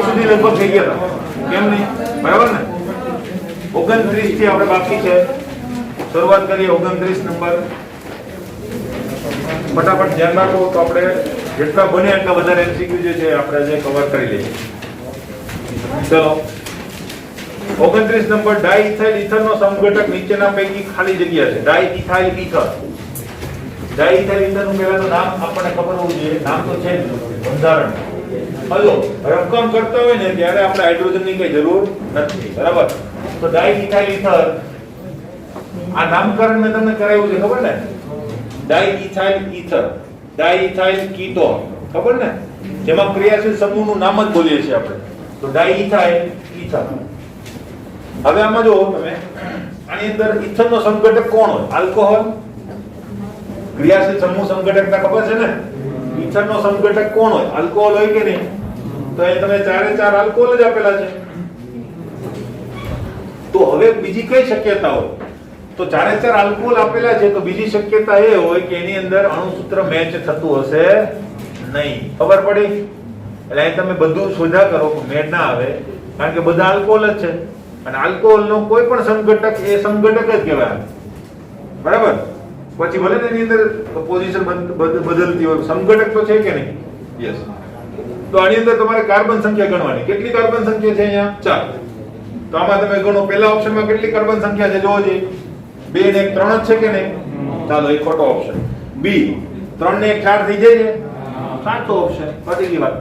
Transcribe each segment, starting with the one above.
સુધી લગભગ થઈ ગયા હતા, કેમ નહીં? બરાબર ને? 29 થી આપણે બાકી છે. શરૂઆત કરીએ 29 નંબર. ફટાફટ ધ્યાન રાખો તો આપણે જેટલા બને એટલા વધારે એમસીક્યુ જે છે આપણે જે કવર કરી લઈએ. ચલો 29 નંબર. ડાઇઇથાઇલ ઇથરનો સમઘટક નીચેના પૈકી ખાલી જગ્યા છે. ડાઇઇથાઇલ ઇથર. ડાઇઇથાઇલ ઇથરનું પહેલા તો નામ આપણને ખબર હોવું જોઈએ. નામ તો છે બંધારણ. હલો, રકમ કરતા હોય ને ત્યારે આપણે હાઇડ્રોજનની કઈ જરૂર નથી. બરાબર? તો ડાઇઇથાઇલ ઇથર આ નામકરણ મેં તમને કરાવ્યું છે, ખબર ને? ડાઇઇથાઇલ ઇથર, ડાઇઇથાઇલ કીટોન, ખબર ને? જેમાં ક્રિયાશીલ સમૂહનું નામ જ બોલીએ છીએ આપણે. તો ડાઇઇથાઇલ ઇથર. હવે આમાં જો તમે આની અંદર ઇથરનો સમઘટક કોણ હોય? આલ્કોહોલ. ક્રિયાશીલ સમૂહ સમઘટકતા ખબર છે ને? ઇથરનો સમઘટક કોણ હોય? આલ્કોહોલ હોય કે નહીં? તો અહીં તમે ચારે ચાર આલ્કોહોલ જ આપેલા છે. તો હવે બીજી કઈ શક્યતા હોય? તો ચારે ચાર આલ્કોહોલ આપેલા છે તો બીજી શક્યતા એ હોય કે એની અંદર અણુસૂત્ર મેચ થતું હશે નહીં. ખબર પડી? એટલે અહીં તમે બધું શોધા કરો પણ મેચ ના આવે, કારણ કે બધા આલ્કોહોલ જ છે અને આલ્કોહોલનો કોઈ પણ સમઘટક એ સમઘટક જ કહેવાય. બરાબર? પછી ભલે તેની અંદર પોઝિશન બદલતી હોય, સમઘટક તો છે કે નહીં? યસ. તો આની અંદર તમારે કાર્બન સંખ્યા ગણવાની. કેટલી કાર્બન સંખ્યા છે અહીંયા? 4. તો આમાં તમે ગણો. પહેલા ઓપ્શનમાં કેટલી કાર્બન સંખ્યા છે જોવો જોઈએ. 2 ને 1 3 જ છે કે નહીં? ચાલો એ ખોટો ઓપ્શન. બી 3 ને 1 4 થઈ જાય છે. સાચો ઓપ્શન. પતી ગઈ વાત.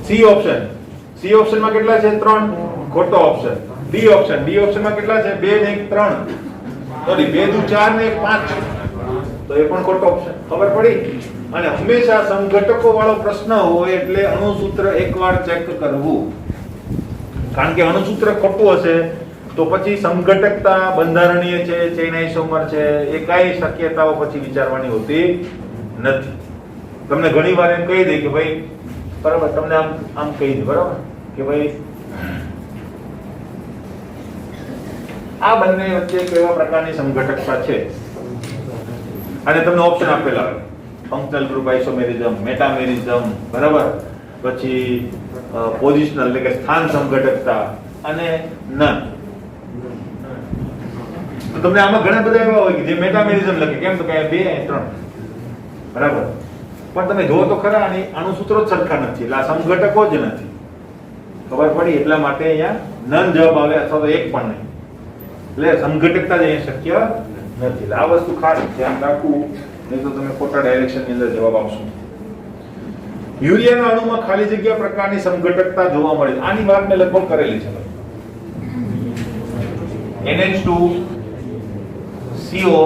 C option. સી ઓપ્શનમાં કેટલા છે? 3. ખોટો ઓપ્શન. D option. ડી ઓપ્શનમાં કેટલા છે? 2 ને 1 3. સોરી 2 દુ 4 ને 1 5. તો એ પણ ખોટો ઓપ્શન. ખબર પડી? અને હંમેશા સમઘટકો વાળો પ્રશ્ન હોય એટલે અણુસૂત્ર એકવાર ચેક કરવું. કારણ કે અણુસૂત્ર ખોટું હશે તો પછી સમઘટકતા, બંધારણીય છે, ચેઇન આઇસોમર છે, એ કઈ શક્યતાઓ પછી વિચારવાની હોતી નથી. તમને ઘણી વાર એમ કહી દે કે ભાઈ બરાબર, તમને આમ કહી દે બરાબર કે ભાઈ આ બંને વચ્ચે કેવા પ્રકારની સમઘટકતા છે અને તમને ઓપ્શન આપેલા હોય. ફંક્શનલ ગ્રુપ આઇસોમેરિઝમ, મેટામેરિઝમ, બરાબર, પછી પોઝિશનલ એટલે કે સ્થાન સમઘટકતા અને નન. તો તમને આમાં ઘણા બધા એવા હોય કે જે મેટામેરિઝમ લખે. કેમ? તો કે 2 અને 3. બરાબર? પણ તમે જોવો તો ખરા અને અણુસૂત્રો જ સરખા નથી, એટલે આ સમઘટકો જ નથી. ખબર પડી? એટલા માટે અહીંયા નન જવાબ આવે અથવા તો એક પણ નહીં. એટલે સમઘટકતા જ અહીંયા શક્ય નથી. એટલે આ વસ્તુ ખાસ ધ્યાન રાખવું, નહીં તો તમે ખોટા ડાયરેક્શનની અંદર જવાબ આપશો. યુરિયાના અણુમાં ખાલી જગ્યા પ્રકારની સમઘટકતા જોવા મળે. આની વાત મેં લગભગ કરેલી છે. NH2 CO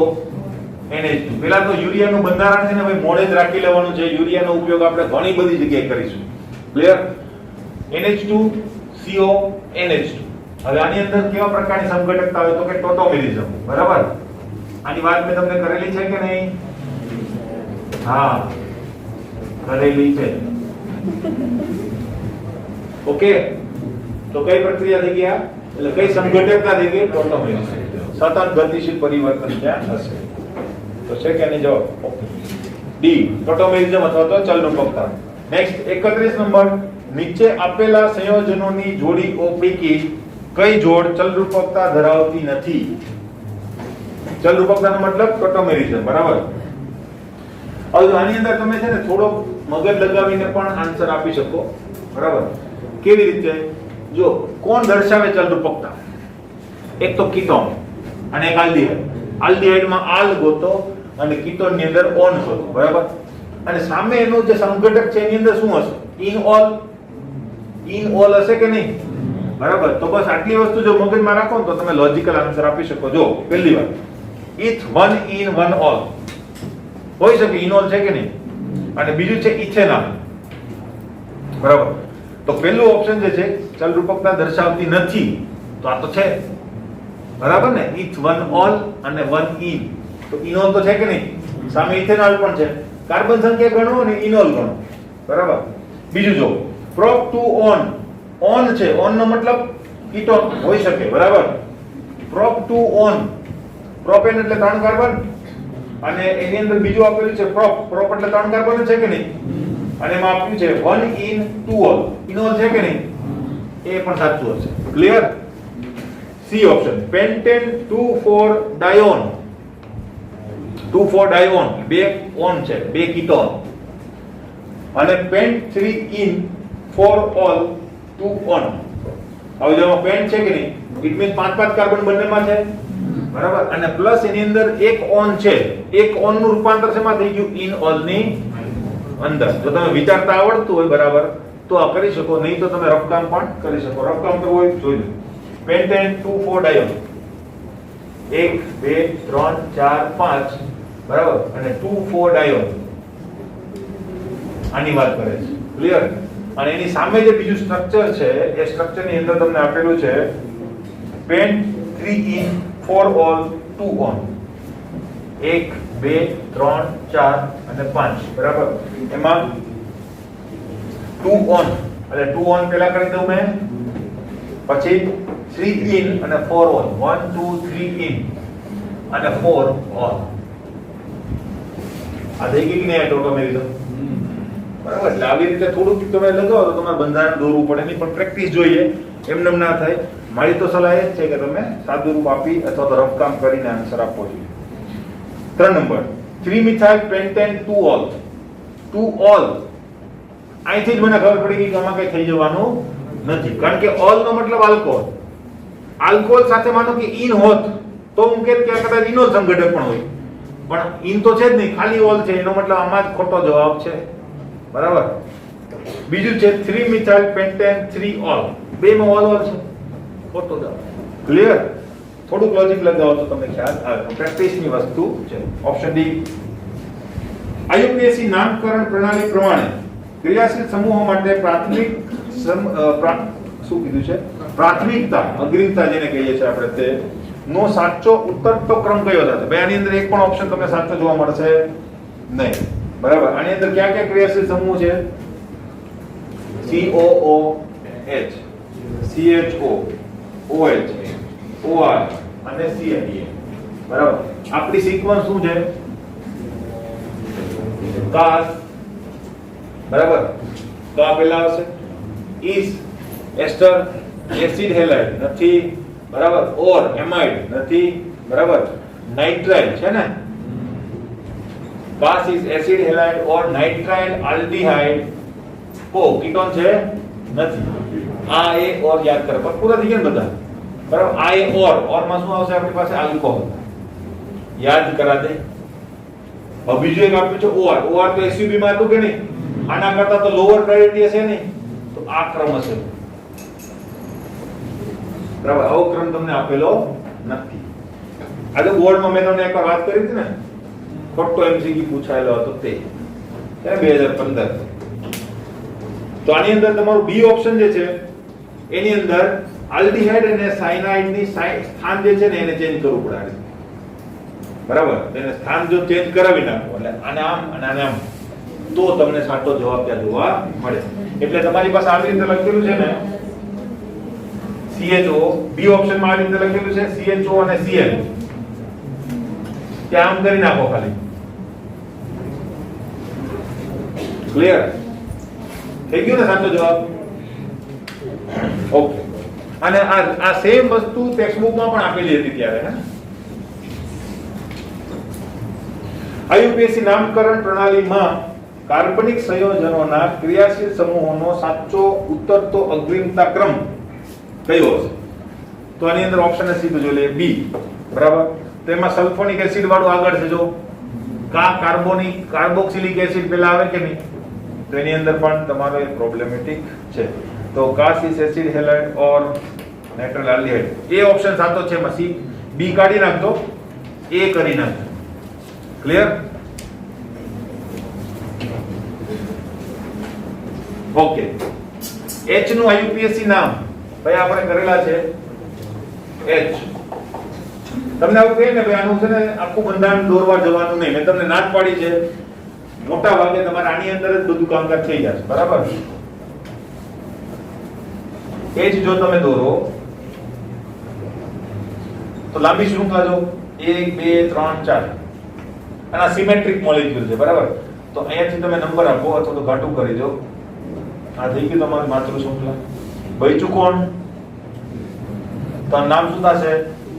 NH2. પેલા તો યુરિયાનું બંધારણ છે ને ભાઈ મોડે જ રાખી લેવાનું છે. યુરિયાનો ઉપયોગ આપણે ઘણી બધી જગ્યાએ કરીશું. ક્લિયર? NH2 CO NH2. હવે આની અંદર કેવા પ્રકારની સમઘટકતા હોય? તો કે ટોટોમેરિઝમ. બરાબર? આની વાત મેં તમને કરેલી છે કે નહીં? હા, કરેલી છે. ઓકે. તો કઈ પ્રક્રિયા થઈ ગયા? એટલે કઈ સમઘટકતા થઈ ગઈ? ટોટોમેરિઝમ. સતત ગતિશીલ પરિવર્તન ત્યાં હશે. તો છે કે નહીં જવાબ? ઓકે. ડી ટોટોમેરિઝમ અથવા તો ચલરૂપકતા. Next 31 number. નીચે આપેલા સંયોજનોની જોડીઓ પૈકી કઈ જોડ ચલરૂપકતા ધરાવતી નથી? ચલરૂપકતાનો મતલબ ટોટોમેરિઝમ. બરાબર? હવે આની અંદર તમે છે ને થોડો મગજ લગાવીને પણ આન્સર આપી શકો. બરાબર? કેવી રીતે? જો કોણ દર્શાવે ચલરૂપકતા? એક તો કીટોન અને એક આલ્ડીહાઇડ. આલ્ડીહાઇડમાં આલ ગોતો અને કીટોનની અંદર ઓન શોધો. બરાબર? અને સામે એનું જે સમઘટક છે એની અંદર શું હશે? ઇનઓલ. ઇનઓલ હશે કે નહીં? બરાબર? તો બસ આટલી વસ્તુ જો મગજમાં રાખો ને તો તમે લોજિકલ આન્સર આપી શકો. જો પહેલી વાત, ઇથ 1 in 1 all હોઈ શકે. ઇનોલ છે કે નહીં? અને બીજું છે ઇથેનોલ. બરાબર? તો પહેલું ઓપ્શન જે છે ચલરૂપકતા દર્શાવતી નથી, તો આ તો છે. બરાબર ને? ઇથ 1 all અને 1 in. તો ઇનોલ તો છે કે નહીં? સામે ઇથેનોલ પણ છે. કાર્બન સંખ્યા ગણો અને ઇનોલ ગણો. બરાબર? બીજું જો પ્રોપ ટુ ઓન. ઓન છે. ઓન નો મતલબ કીટોન હોઈ શકે, બરાબર. પ્રોપ 2 ઓન, પ્રોપેન એટલે 3 કાર્બન, અને એની અંદર બીજું આપેલું છે પ્રોપ, પ્રોપ એટલે 3 કાર્બન છે કે નહીં, અને એમાં આપ્યું છે 1 in 2 ઓલ, ઇનોલ છે કે નહીં, એ પણ સાચું હશે. ક્લિયર? સી ઓપ્શન, પેન્ટેન 2,4 ડાયોન, 2,4 ડાયોન, બે ઓન છે, બે કીટોન, અને પેન્ટ 3 in 4 ઓલ 2 ઓન. હવે જો પેન્ટ છે કે નહીં, ઇટ મીન્સ 5 કાર્બન બંનેમાં છે, બરાબર, અને પ્લસ એની અંદર એક ઓન છે, એક ઓન નું રૂપાંતર શેમાં થઈ ગયું, ઇન ઓલ ની અંદર. જો તમે વિચારતા આવડતું હોય, બરાબર, તો આ કરી શકો, નહીં તો તમે રફ કામ પણ કરી શકો. રફ કામ કરવું હોય જોઈ લો. પેન્ટેન 2,4 ડાયોન 1 2 3 4 5, બરાબર, અને 2,4 ડાયોન આની વાત કરે છે. ક્લિયર? અને એની સામે જે બીજું સ્ટ્રક્ચર છે, એ સ્ટ્રક્ચર ની અંદર તમને આપેલું છે પેન્ટ 3 in 4 ઓલ 2 ઓન, 1 2 3 4 અને 5, બરાબર. એમાં 2 ઓન એટલે 2 ઓન પહેલા કરી દઉં મેં, પછી 3 in અને 4 ઓન, 1 2 3 in અને 4 ઓન. આ થઈ ગઈ કે નહીં ઓટોમેટિક, બરાબર. એટલે આવી રીતે થોડુંક તમે લગાવો તો તમારે બંધારણ દોરવું પડે નહીં, પણ પ્રેક્ટિસ જોઈએ, એમને ના થાય. મારી તો સલાહ એ જ છે કે તમે સાદું રૂપ આપી અથવા તો રફ કામ કરીને આન્સર આપવો જોઈએ. 3 number, 3 methyl pentane 2 all, 2 all. અહીંથી જ મને ખબર પડી ગઈ કે આમાં કઈ થઈ જવાનું નથી, કારણ કે ઓલ નો મતલબ આલ્કોહોલ. આલ્કોહોલ સાથે માનો કે ઇન હોત તો હું કે કદાચ ઇનોલ સંઘટક પણ હોય, પણ ઇન તો છે જ નહીં, ખાલી ઓલ છે, એનો મતલબ આમાં જ ખોટો જવાબ છે, બરાબર. બીજું છે 3 મિથાઇલ પેન્ટેન 3 ઓલ, બેમાં ઓલ ઓલ છે, ખોટો જવાબ. ક્લિયર? થોડુંક લોજિક લગાવો તો તમને ખ્યાલ આવે, પ્રેક્ટિસની વસ્તુ છે. Option D. આઈયુપીએસસી નામકરણ પ્રણાલી પ્રમાણે ક્રિયાશીલ સમૂહો માટે પ્રાથમિક શું કીધું છે, પ્રાથમિકતા, અગ્રિમતા જેને કહીએ છીએ આપણે, તે નો સાચો ઉતરતો ક્રમ કયો થશે? બે આની અંદર એક પણ ઓપ્શન તમને સાચો જોવા મળશે નહીં, બરાબર. આની અંદર ક્યાં ક્યાં ક્રિયાશીલ સમૂહ છે? COOH, CHO, OH, OR અને CNA, બરાબર. આપણી સિક્વન્સ શું છે? કાસ, બરાબર, તો આ પહેલા આવશે. ઇસ, એસ્ટર, એસિડ હેલાઇડ નથી, બરાબર, ઓર એમાઇડ નથી, બરાબર, નાઇટ્રાઇલ છે ને, કાસ ઇસ acid halide or nitrile aldehyde, કો કીટોન છે નથી. આ એ ઓર યાદ કરો, પણ પૂરા થઈ ગયા બધા, બરાબર. આ એ ઓર માં શું આવશે આપણી પાસે? આલ્કોહોલ. યાદ કરા દે. હવે બીજું એક આપ્યું છે ઓર તો એસયુબી માં હતું કે નહીં? આના કરતા તો લોઅર પ્રાયોરિટી હશે નહીં, તો આ ક્રમ હશે, બરાબર. આવો ક્રમ તમને આપેલો નથી. આ તો બોર્ડમાં મેં તમને એકવાર વાત કરી હતી ને, ખોટો એમસીક્યુ પૂછાયેલો હતો તે 2015. તો આની અંદર તમારું બી ઓપ્શન જે છે, એની અંદર આલ્ડીહાઇડ અને સાયનાઇડ ની સ્થાન જે છે ને, એને ચેન્જ કરવું પડે, બરાબર. એને સ્થાન જો ચેન્જ કરાવી નાખો, એટલે આને આમ અને આને આમ, તો તમને સાચો જવાબ ત્યાં જોવા મળે. એટલે તમારી પાસે આવી રીતે લખેલું છે ને, CHO, બી ઓપ્શનમાં આવી રીતે લખેલું છે CHO અને Cl, ત્યાં આમ કરી નાખો ખાલી. ક્લિયર? થઈ ગયું ને સાચો જવાબ? ઓકે. અને આ સેમ વસ્તુ ટેક્સ્ટબુકમાં પણ આપેલી હતી ત્યારે, હે. આઈયુપીએસસી નામકરણ પ્રણાલીમાં કાર્બનિક સંયોજનોના ક્રિયાશીલ સમૂહોનો સાચો ઉતરતો અગ્રિમતા ક્રમ કયો હશે? તો આની અંદર ઓપ્શન સીધું જોઈ લે, બી, બરાબર. તેમાં સલ્ફોનિક એસિડ વાળું આગળ છે, જો કાર્બોક્સિલિક એસિડ પેલા આવે કે નહીં, તો એની અંદર પણ તમારો એક પ્રોબ્લેમેટિક છે. તો કાસિસ acid halide or nitrile aldehyde, A option સાચો છે. એમાં સી, બી કાઢી નાખજો, એ કરી નાખજો. ક્લિયર? ઓકે. H નું આઈયુપીએસસી નામ ભાઈ આપણે કરેલા છે H. તમને આવું કહે ને ભાઈ આનું છે ને આખું બંધારણ દોરવા જવાનું નહીં, મેં તમને ના જ પાડી છે. મોટા ભાગે તમારે આની અંદર જ બધું કામકાજ થઈ જશે, બરાબર. H જો તમે દોરો તો લાંબી શૃંખલા જો 1 2 3 4 અને આ સિમેટ્રિક મોલેક્યુલ છે બરાબર. તો અહીંયાથી તમે નંબર આપો અથવા તો ઘાટું કરી દો. આ થઈ ગયું તમારી માતૃ શૃંખલા. બચ્યું કોણ? તો આ નામ શું થશે?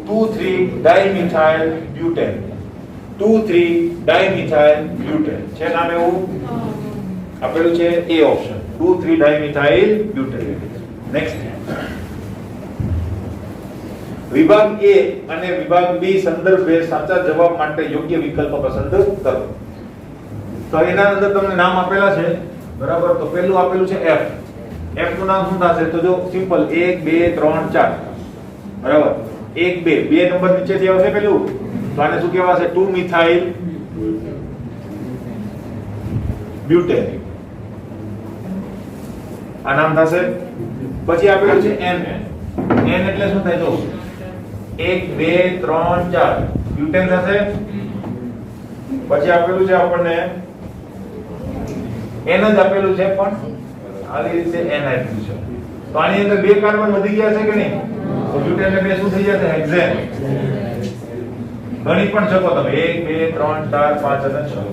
2,3 ડાયમિથાઇલ બ્યુટેન. 2,3 ડાયમિથાઇલ બ્યુટેન છે નામ એવું આપેલું છે એ ઓપ્શન 2,3 ડાયમિથાઇલ બ્યુટેન. નેક્સ્ટ વિભાગ A અને વિભાગ B સંદર્ભે સાચા જવાબ માટે યોગ્ય વિકલ્પ પસંદ કરો. તો એના અંદર તમને નામ આપેલા છે બરાબર. તો પહેલું આપેલું છે F. F નું નામ શું થશે? તો જો સિમ્પલ 1 2 3 4 બરાબર. 1 2 બે નંબર નીચેથી આવશે પેલું. તો આને શું કહેવાશે? 2 મિથાઇલ બ્યુટેન. આ નામ થશે. પછી આપેલું છે N. N એટલે શું થાય? જો 1 2 3 4 બ્યુટેન થશે. પછી આપેલું છે આપણને N જ આપેલું છે પણ આવી રીતે N આપ્યું છે. તો આની અંદર બે કાર્બન વધી ગયા છે કે નહીં? તો બ્યુટેન ને બે શું થઈ જશે? હેક્ઝેન. ગણી પણ શકો તમે 1 2 3 4 5 અને 6.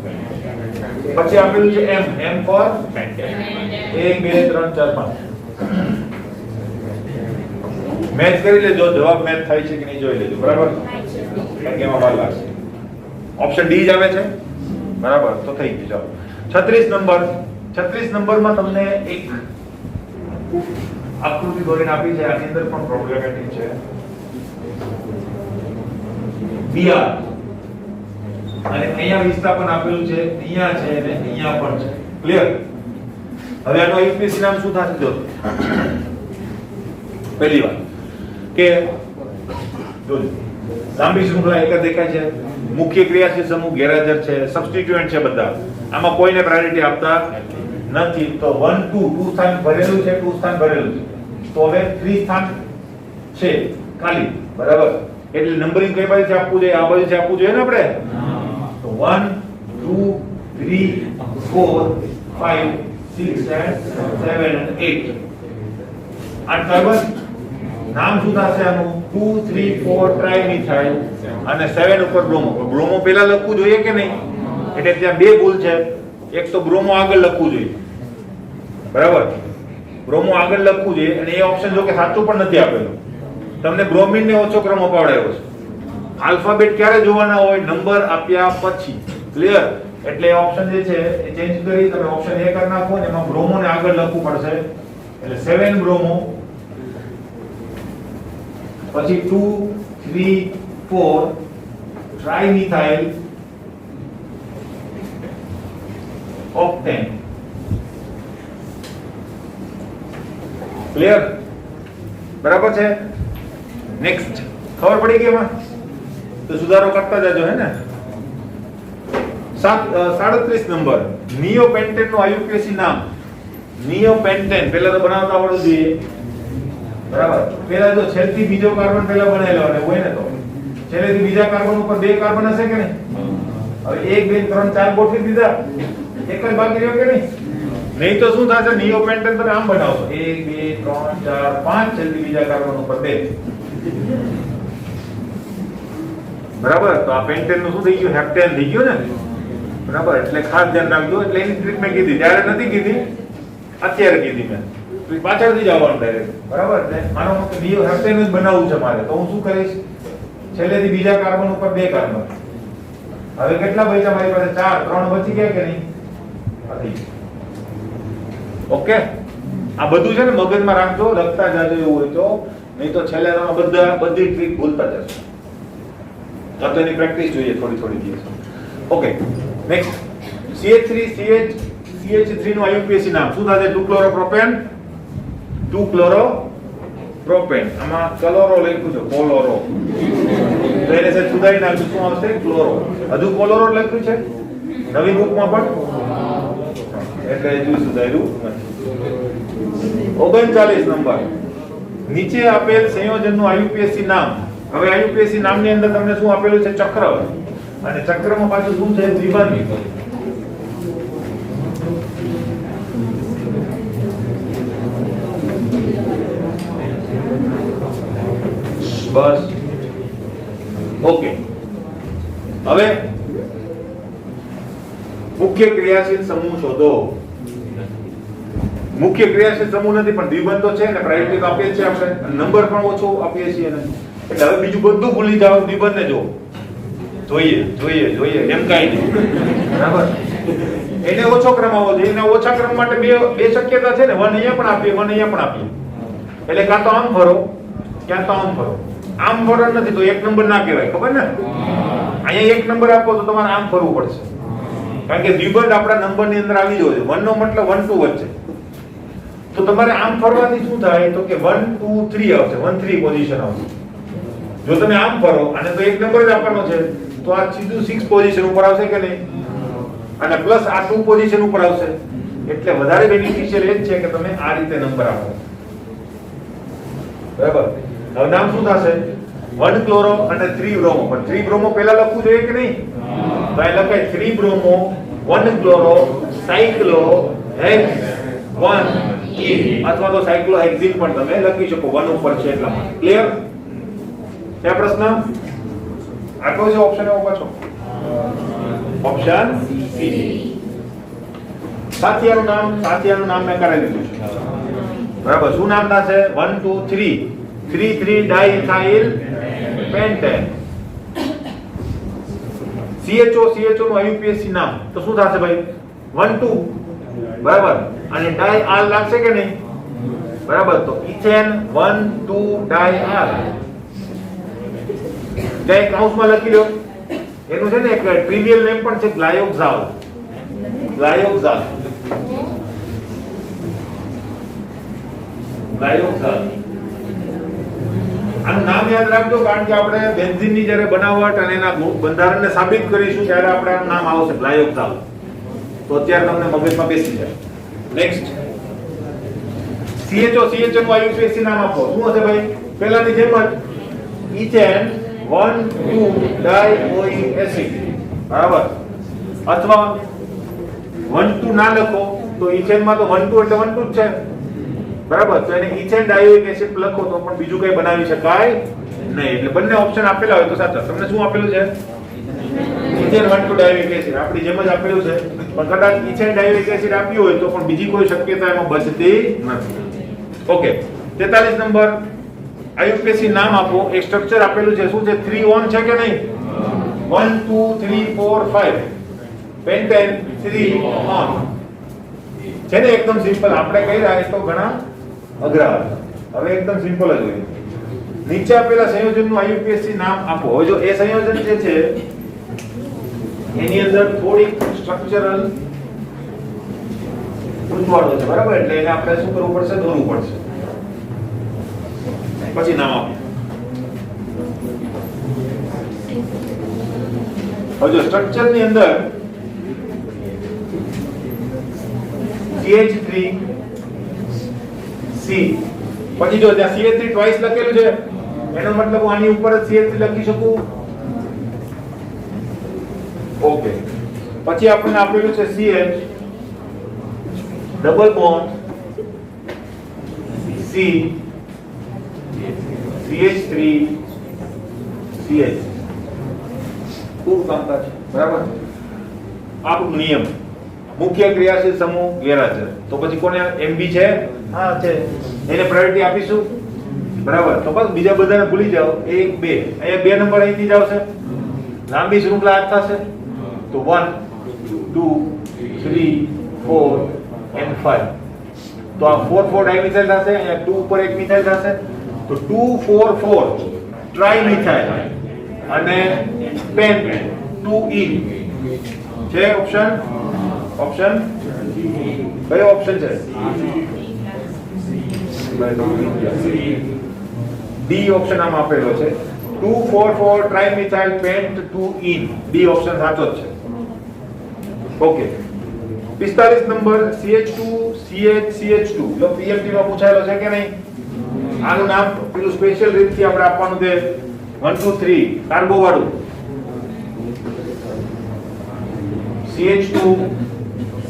પછી આપેલું છે M. M for pentane. 1 2 3 4 5. Match કરી લેજો. જવાબ મેચ થાય છે કે નહીં જોઈ લેજો બરાબર. કારણ કે એમાં વાર લાગશે. ઓપ્શન ડી જ આવે છે બરાબર. તો થઈ ગયું. ચાલો 36 નંબરમાં તમને એક આકૃતિ દોરીને આપી છે. આની અંદર પણ પ્રોબ્લેમેટિક છે. Br અને અહીંયા વિસ્થાપન આપેલું છે, અહીંયા છે અને અહીંયા પણ છે. ક્લિયર? હવે આનો યુપીએસસી નામ શું થશે? જો પહેલી વાત કે જોજો લાંબી શૃંખલા એક જ દેખાય છે. મુખ્ય ક્રિયાશીલ સમૂહ ગેરહાજર છે. સબસ્ટિટ્યુએન્ટ છે બધા. આમાં કોઈને પ્રાયોરિટી આપતા નથી. તો 1 2 સ્થાન ભરેલું છે, 2 સ્થાન ભરેલું છે. તો હવે 3 સ્થાન છે ખાલી બરાબર. એટલે નંબરિંગ કઈ બાજુથી આપવું જોઈએ? આ બાજુથી આપવું જોઈએ ને આપણે. તો 1 2 3 4 5 6 7 અને 8. આ કાર્બન નામ શું થશે આનું? 2 3 4 ટ્રાઇમિથાઇલ અને 7 ઉપર બ્રોમો. બ્રોમો પહેલા લખવું જોઈએ કે નહીં? એટલે ત્યાં બે ભૂલ છે. એક તો બ્રોમો આગળ લખવું જોઈએ બરાબર. બ્રોમો આગળ લખવું જોઈએ અને એ ઓપ્શન જો કે સાચું પણ નથી આપેલું. તમને બ્રોમિન ને ઓછો ક્રમ અપાવડાયો છે. આલ્ફાબેટ ક્યારે જોવાના હોય? નંબર આપ્યા પછી. ક્લિયર? એટલે ઓપ્શન જે છે એ ચેન્જ કરી તમે ઓપ્શન A કરી નાખો ને એમાં બ્રોમો ને આગળ લખવું પડશે. એટલે 7 બ્રોમો પછી 2 3 4 ટ્રાઇમિથાઇલ ઓક્ટેન. ક્લિયર? બરાબર છે. નેક્સ્ટ ખબર પડી ગઈ એમાં? તો સુધારો કરતા જજો હે ને. 37 નંબર નિયોપેન્ટેન નું આયુપીએસસી નામ. નિયોપેન્ટેન પહેલા તો બનાવતા આવડવું જોઈએ બરાબર. પહેલા તો છેલ્લેથી બીજો કાર્બન પહેલા બનાવી લેવાનો હોય ને. તો છેલ્લેથી બીજા કાર્બન ઉપર બે કાર્બન હશે કે નહીં? હવે 1 2 3 4 ગોઠવી દીધા. એક જ બાકી રહ્યો કે નહીં? નહીં તો શું થશે? નિયોપેન્ટેન તમે આમ બનાવશો 1 2 3 4 5 છેલ્લેથી બીજા કાર્બન ઉપર બે બરાબર. તો આ પેન્ટેન નું શું થઈ ગયું? હેપ્ટેન થઈ ગયું ને બરાબર. એટલે ખાસ ધ્યાન રાખજો. એટલે એની ટ્રીક મેં કીધી. ત્યારે નથી કીધી, અત્યારે કીધી મેં. પાછળથી જ આવવાનું ડાયરેક્ટ બરાબર. એટલે માનો કે નિયો હેપ્ટેન જ બનાવવું છે મારે. તો હું શું કરીશ? છેલ્લેથી બીજા કાર્બન ઉપર બે કાર્બન. હવે કેટલા બચ્યા મારી પાસે? 4. 3 બચી ગયા કે નહીં? ઓકે. આ બધું છે ને મગજમાં રાખજો. લખતા જાજો એવું હોય તો. નહીં તો છેલ્લે બધી ટ્રીક ભૂલતા જશો. તો એની પ્રેક્ટિસ જોઈએ થોડી દિવસ. ઓકે. નેક્સ્ટ CH3 નું આયુપીએસસી નામ શું થશે? 2 ક્લોરોપ્રોપેન. 2 ક્લોરોપ્રોપેન. આમાં ક્લોરો લખ્યું છે કોલોરો. તો એને છે સુધારી નાખજો. શું આવશે? ક્લોરો. હજુ કોલોરો લખ્યું છે નવી બુકમાં પણ. એટલે હજુ સુધાર્યું નથી. 39 નંબર નીચે આપેલ સંયોજનનું આયુપીએસસી નામ. હવે આયુપીએસસી નામની અંદર તમને શું આપેલું છે? ચક્ર. અને ચક્રમાં પાછું શું છે? દ્વિબંધી. બસ ઓકે, હવે મુખ્ય ક્રિયાશીલ સમૂહ શોધો. મુખ્ય ક્રિયાશીલ સમૂહ નથી પણ દ્વિબંધ તો છે ને, પ્રાયોરિટી તો આપીએ છીએ આપણે, નંબર પણ ઓછો આપીએ છીએ ને, એટલે હવે બીજું બધું ભૂલી જાઓ, દ્વિબંધને જો જોઈએ જોઈએ જોઈએ એમ કાંઈ નહીં, બરાબર. એને ઓછો ક્રમ આવવો જોઈએ. એને ઓછા ક્રમ માટે બે શક્યતા છે ને, 1 અહીંયા પણ આપીએ, 1 અહીંયા પણ આપીએ. એટલે કાં તો આમ ફરો, ક્યાં તો આમ ફરો. આમ ફરો નથી તો એક નંબર ના કહેવાય, ખબર ને? અહીંયા એક નંબર આપો તો તમારે આમ ફરવું પડશે, કારણ કે દ્વિબંધ આપણા નંબરની અંદર આવી જોઈએ. 1 નો મતલબ 1 2 વચ્ચે. તો તમારે આમ ફરવાથી શું થાય તો કે 1 2 3 આવશે, 1 3 પોઝિશન આવશે. જો તમે આમ ફરો અને તો એક નંબર જ આપવાનો છે તો આ સીધું 6 પોઝિશન ઉપર આવશે કે નહીં, અને પ્લસ આ 2 પોઝિશન ઉપર આવશે. એટલે વધારે બેનિફિશિયલ એ જ છે કે તમે આ રીતે નંબર આપો, બરાબર. હવે નામ શું થશે? 1 ક્લોરો અને 3 બ્રોમો. પણ 3 બ્રોમો પહેલા લખવું જોઈએ કે નહીં? તો અહીં લખાય 3 બ્રોમો 1 ક્લોરો સાયક્લો હેક્સ 1 ઈન, અથવા તો સાયક્લો હેક્સિન પણ તમે લખી શકો, 1 ઉપર છે એટલા માટે. ક્લિયર છે પ્રશ્ન? આટલો છે ઓપ્શન એવો પાછો ઓપ્શન સી. સાથિયાનું નામ મેં કરાવી દીધું છે, બરાબર. શું નામ થશે? 1 2 3 3 ડાઇથાઇલ પેન્ટેન. CHO નું IUPAC નામ તો શું થશે ભાઈ? 1 2, બરાબર. અને ડાઈ આર લાગશે કે નહીં? બરાબર. તો ઇથેન 1 2 ડાઈ આર. ત્યાં કાઉન્સમાં લખી લો. એનું છે ને એક ટ્રિવિયલ નેમ પણ છે, ગ્લાયોક્ઝાલ. ગ્લાયોક્ઝાલ આનું નામ યાદ રાખજો, કારણ કે આપણે બેન્ઝીનની જ્યારે બનાવટ અને એના બંધારણને સાબિત કરીશું ત્યારે આપણે આનું નામ આવશે ગ્લાયોક્ઝાલ. તો અત્યારે તમને મગજમાં બેસી જાય. નેક્સ્ટ CHO નું IUPAC નામ આપો. શું હશે ભાઈ? પહેલાની જેમ જ ઇથેન 1 2 ડાઇઓઇક એસિડ, બરાબર. અથવા 1 2 ના લખો તો ઇથેનમાં તો 1 2 એટલે 1 2 જ છે, બરાબર. તો એને ઇથેન ડાઇઓઇક એસિડ લખો તો પણ બીજું કઈ બનાવી શકાય નહીં. એટલે બંને ઓપ્શન આપેલા હોય તો સાચા. તમને શું આપેલું છે? ઇથેન 1 2 ડાઇઓઇક એસિડ આપણી જેમ જ આપેલું છે, પણ કદાચ ઇથેન ડાઇઓઇક એસિડ આપ્યું હોય તો પણ બીજી કોઈ શક્યતા એમાં બચતી નથી. ઓકે, 43 નંબર IUPAC નામ આપો. એક સ્ટ્રક્ચર આપેલું છે, શું છે? 3 ઓન છે કે નહીં? 1 2 3 4 5 પેન્ટેન 3 ઓન છે ને. એકદમ સિમ્પલ. આપણે કહી રહ્યા તો ઘણા અઘરા હતા, હવે એકદમ સિમ્પલ જ હોય. નીચે આપેલા સંયોજનનું IUPAC નામ આપો. હવે જો એ સંયોજન જે છે એની અંદર થોડીક સ્ટ્રક્ચરલ ગૂંચવાડો છે, બરાબર. એટલે એને આપણે શું કરવું પડશે? દોરવું પડશે, પછી નામ આપો. હવે જો સ્ટ્રક્ચર ની અંદર CH3 C, પછી જો ત્યાં CH3 ટ્વાઇસ લખેલું છે એનો મતલબ હું આની ઉપર જ CH3 લખી શકું. ઓકે, પછી આપણને આપેલું છે CH double bond C CH3 CH. ખૂબ કામકાજ, બરાબર. આપણો નિયમ મુખ્ય ક્રિયાશીલ સમૂહ ગેરહાજર. તો પછી કોને MB છે? હા છે, એને પ્રાયોરિટી આપીશું, બરાબર. તો બસ બીજા બધાને ભૂલી જાઓ. 1 2 અહીંયા 2 નંબર અહીંથી જ આવશે. લાંબી શૃંખલા આ થશે તો 1 2 3 4 and 5. તો આ 4 4 ડાઇમિથાઇલ થશે. અહીંયા 2 ઉપર એક મિથાઇલ થશે તો 2 4 4 ટ્રાઇમિથાઇલ અને પેન 2 ઈન છે. ઓપ્શન કયો ઓપ્શન છે? ડી ઓપ્શન આમાં આપેલો છે. 2 4 4 ટ્રાઇમિથાઇલ પેન્ટ 2 ઈન. ડી ઓપ્શન સાચો જ છે. ઓકે, 45 નંબર CH2 CH2 લો PMT માં પૂછાયેલો છે કે નહીં? આનું નામ પેલું સ્પેશિયલ રીતથી આપણે આપવાનું છે. 1 2 3 કાર્બો વાળું CH2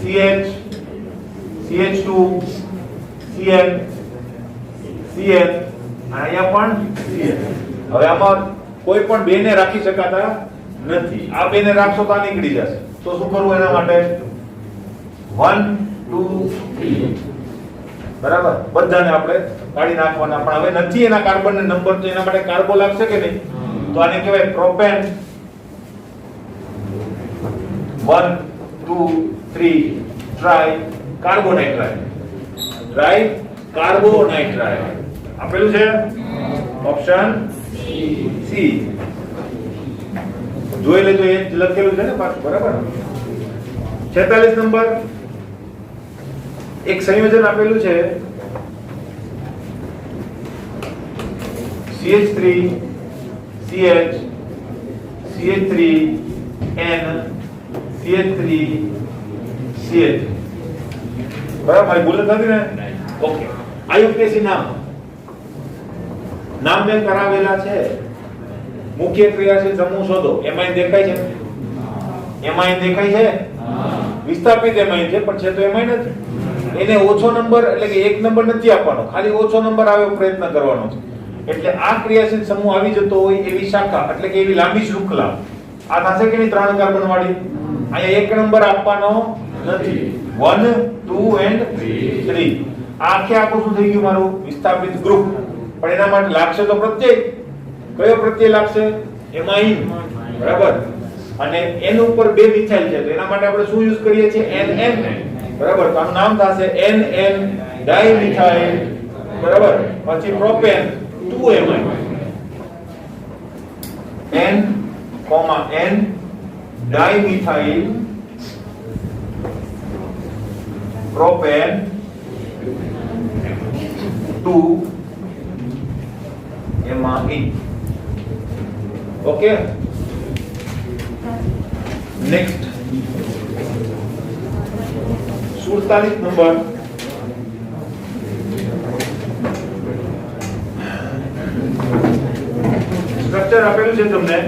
CH CH2 CN CN અહીંયા પણ CN. હવે આમાં કોઈ પણ બે ને રાખી શકાતા નથી. આ બે ને રાખશો તો આ નીકળી જશે. તો શું કરવું એના માટે? 1 2 3 બરાબર, બધાને આપણે કાઢી નાખવાના. પણ હવે નથી એના કાર્બન ને નંબર, તો એના માટે કાર્બો લાગશે કે નહીં? તો આને કહેવાય પ્રોપેન 1 2 3 ટ્રાય કાર્બોનાઇટ્રાઇડ. ટ્રાય કાર્બોનાઇટ્રાઇડ આપેલું છે ઓપ્શન સી. જોઈ લેજો, એ જ લખેલું છે ને પાછું, બરાબર. 46 નંબર એક સંયોજન આપેલું છે CH3 CH CH3 N CH3 CH. બરાબર, મારી ભૂલ નથી ને? ઓકે. આયુપીએસી નામ મેં કરાવેલા છે. મુખ્ય ક્રિયાશીલ સમૂહ શોધો. એમાઇન દેખાય છે? એમાઇન દેખાય છે? વિસ્થાપિત એમાઇન છે, પણ છે તો એમાઇન જ. એને ઓછો નંબર એટલે કે એક નંબર નથી આપવાનો, ખાલી ઓછો નંબર આવે એવો પ્રયત્ન કરવાનો છે. એટલે આ ક્રિયાશીલ સમૂહ આવી જતો હોય એવી શાખા, એટલે કે એવી લાંબી શૃંખલા આ થશે કે નહીં? 3 કાર્બન વાળી. અહીંયા એક નંબર આપવાનો નથી. 1 2 and 3. આખે આખું શું થઈ ગયું મારું? વિસ્થાપિત ગ્રુપ. પણ એના માટે લાગશે તો પ્રત્યય. કયો પ્રત્યય લાગશે? એમાઇન. બરાબર. અને એન ઉપર બે મિથાઇલ છે, તો એના માટે આપણે શું યુઝ કરીએ છીએ? NN. બરાબર. તો આનું નામ થશે NN ડાઇમિથાઇલ. બરાબર. પછી propane 2 amine. N, N dimethyl propane 2 amine. Okay. Next 47 નંબર સ્ટ્રક્ચર આપેલું છે તમને.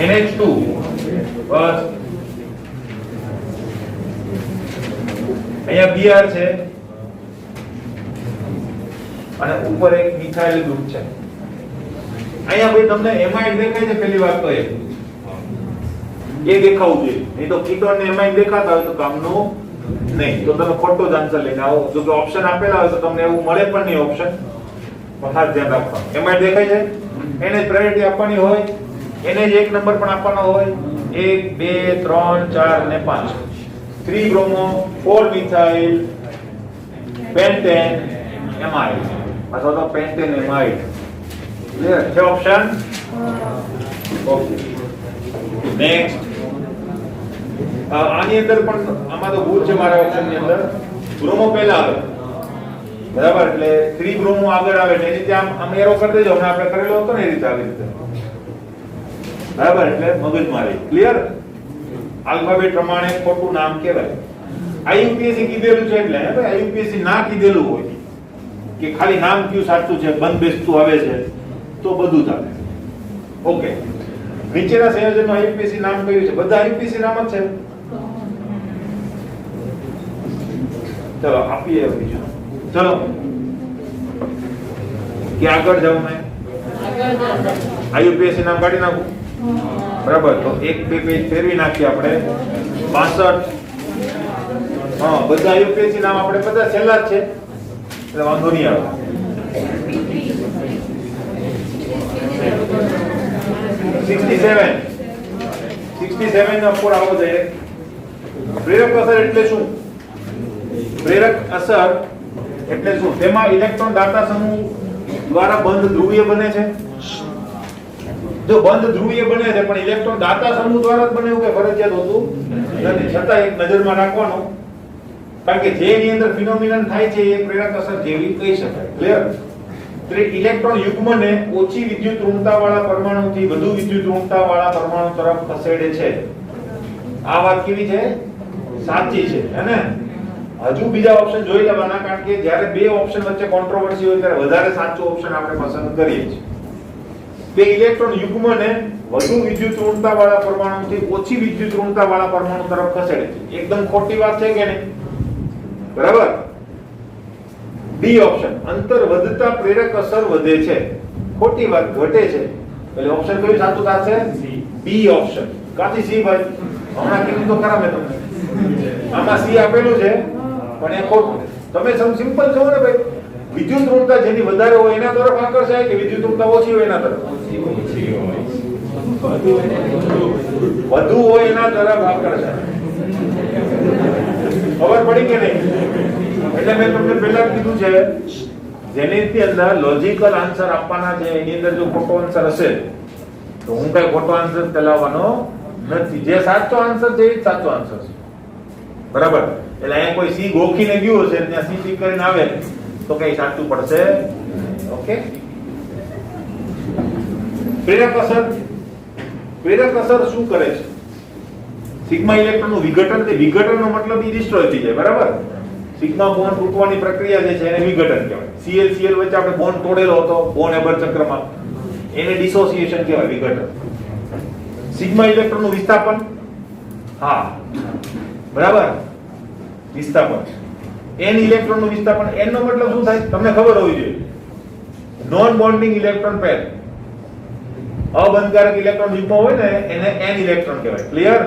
NH2 બસ. અહીંયા Br છે અને ઉપર એક મિથાઇલ ગ્રુપ છે. અહીંયા ભાઈ તમને એમાઇડ દેખાય છે? પહેલી વાત તો એ દેખાવું જોઈએ, નહીં તો કીટોન ને એમાઇડ દેખાતા હોય તો કામનું નહીં. તો તમે ખોટો જ આન્સર લઈને આવો. જો કે ઓપ્શન આપેલા હોય તો તમને એવું મળે પણ નહીં ઓપ્શન. પણ ખાસ ધ્યાન રાખવાનું. એમાઇડ દેખાય છે? એને જ પ્રાયોરિટી આપવાની હોય, એને જ એક નંબર પણ આપવાનો હોય. 1 2 3 4 ને 5. 3 બ્રોમો 4 મિથાઇલ પેન્ટેન એમાઇડ અથવા તો પેન્ટેન એમાઇડ. ક્લિયર છે ઓપ્શન? ઓકે. નેક્સ્ટ આની અંદર પણ આમાં તો ભૂલ છે મારા ઓપ્શન ની અંદર. બ્રોમો પહેલા આવે, બરાબર, એટલે 3 બ્રોમો આગળ આવે એટલે એની ત્યાં આમ એરો કરી દેજો. હમણાં આપણે કરેલો હતો ને એ રીતે આવી રીતે, બરાબર. એટલે મગજ મારી. ક્લિયર? આલ્ફાબેટ પ્રમાણે ખોટું નામ કહેવાય. આઈયુપીએસસી કીધેલું છે એટલે હવે આઈયુપીએસસી ના કીધેલું હોય કે ખાલી નામ કયું સાચું છે, બંધ બેસતું આવે છે તો બધું ચાલે. ઓકે. નીચેના સંયોજનનું આઈયુપીએસસી નામ કયું છે? બધા આઈયુપીએસસી નામ જ છે. ચલો આપીએ બીજું. ચલો કે આગળ જાઉં મેં? આઈયુપીએસસી નામ કાઢી નાખું. બરાબર. તો એક બે પેજ ફેરવી નાખીએ આપણે. 62. હા, બધા આઈયુપીએસસી નામ આપણે બધા છેલ્લા જ છે એટલે વાંધો નહીં આવે. 67 નો કોડ આવો જોઈએ. પ્રેરક અસર એટલે શું? પ્રેરક અસર એટલે શું? તેમાં ઇલેક્ટ્રોન દાતા સમૂહ દ્વારા બંધ ધ્રુવીય બને છે. જો બંધ ધ્રુવીય બને છે પણ ઇલેક્ટ્રોન દાતા સમૂહ દ્વારા જ બને એવું કે ફરજિયાત હોતું નથી. છતાં એક નજરમાં રાખવાનું, કારણ કે જે ની અંદર ફિનોમિનન થાય છે એ પ્રેરક અસર જેવી કહી શકાય. ક્લિયર? ઇલેક્ટ્રોન યુગ્મને ઓછી વિદ્યુત ઋણતા વાળા પરમાણુથી વધુ વિદ્યુત ઋણતા વાળા પરમાણુ તરફ ખસેડે છે. આ વાત કેવી છે? સાચી છે. હે? હજુ બીજા ઓપ્શન જોઈ લેવાના, કારણ કે જ્યારે બે ઓપ્શન વચ્ચે કોન્ટ્રોવર્સી હોય ત્યારે વધારે સાચો ઓપ્શન આપણે પસંદ કરીએ છીએ. બે ઇલેક્ટ્રોન યુગ્મને વધુ વિદ્યુત ઋણતા વાળા પરમાણુથી ઓછી વિદ્યુત ઋણતા વાળા પરમાણુ તરફ ખસેડે છે. એકદમ ખોટી વાત છે કે નહીં? બરાબર. બી ઓપ્શન, અંતર વધતા પ્રેરક અસર વધે છે. ખોટી વાત, ઘટે છે. એટલે ઓપ્શન કયું સાચું થશે? બી ઓપ્શન. કાથી સી ભાઈ? હમણાં કીધું તો ખરા મેં તમને. આમાં સી આપેલું છે પણ એ ખોટું. તમે સિમ્પલ છો ને ભાઈ, વિદ્યુત ઋણતા જેની વધારે હોય એના તરફ આકર્ષાય કે વિદ્યુત ઋણતા ઓછી હોય એના તરફ? વધુ હોય એના તરફ આકર્ષાય. ખબર પડી કે નહીં? એટલે મેં તમને પહેલા કીધું છે જેની અંદર લોજિકલ આન્સર આપવાના છે, એની અંદર જો ખોટો આન્સર હશે તો હું કઈ ખોટો આન્સર ચલાવવાનો નથી. જે સાચો આન્સર છે એ જ સાચો આન્સર છે. બરાબર? એટલે અહીંયા કોઈ સી ગોખીને ગયું હશે ત્યાં સી ટી કરીને આવે તો કઈ સાચું પડશે. ઓકે. પ્રેરક અસર. પ્રેરક અસર શું કરે છે? સિગ્મા ઇલેક્ટ્રોનનું વિઘટન. તે વિઘટનનો મતલબ ઈ ડિસ્ટ્રોય થઈ જાય. બરાબર? સિગ્મા બોન્ડ તૂટવાની પ્રક્રિયા જે છે એને વિઘટન કહેવાય. Cl Cl વચ્ચે આપણે બોન્ડ તોડેલો હતો બોન હેબર ચક્રમાં, એને ડિસોસિએશન કહેવાય, વિઘટન. સિગ્મા ઇલેક્ટ્રોનનું વિસ્થાપન. હા, બરાબર, વિસ્થાપન. n ઇલેક્ટ્રોનનું વિસ્થાપન. n નો મતલબ શું થાય તમને ખબર હોવી જોઈએ. Non bonding electron pair. અબંધકારક electron યુગ્મ હોય ને એને n ઇલેક્ટ્રોન કહેવાય. ક્લિયર?